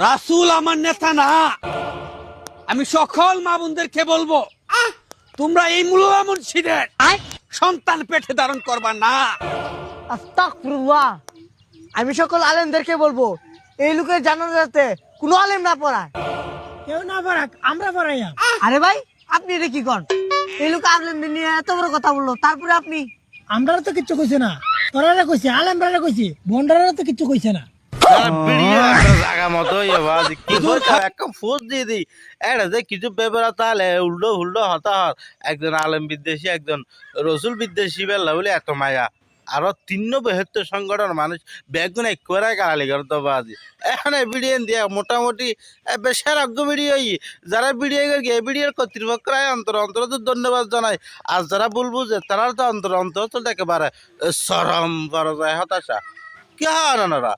রাসূল আমার নেতা না। আমি সকল মা বোনদেরকে বলবো, তোমরা এই মুল্লা মুর্শিদের সন্তান পেটে ধারণ করবা না। আস্তাগফিরুল্লাহ। আমি সকল আলেমদেরকে বলবো এই লোকের জানাজাতে কোনো আলেম না পড়ায়। কেউ না পারাক, আমরা পারাইয়া। আরে ভাই, আপনি এটা কি করেন? এই লোক আলেমদের নিয়ে এত বড় কথা বললো, তারপরে আপনি আমরা তো কিচ্ছু কইছে না, তোরা কইছে, আলেমরা কইছে, বন্ডারা তো কিচ্ছু কইছে না। জায়গা মতো কি একটা ফোর্স দিয়ে দিই এটা যে কিছু ব্যাপার তাহলে উল্টো উল্টো হতাহত একজন আলেম বিদ্বেষী একজন রসুল বিদ্বেষী বেলা বলে এত মায়া আরো 372 সংগঠন মানুষ বেগুন করে গালালি করতো বাজি এখানে বিডিএন দিয়ে মোটামুটি বেশারজ্ঞ ভিডিও যারা ভিডিও গিয়ে ভিডিওর কর্তৃপক্ষ অন্তর অন্তর তো ধন্যবাদ জানাই। আর যারা বলবো যে তারা তো অন্তর অন্তর তো একেবারে চরম বড় যায় হতাশা কি হয় না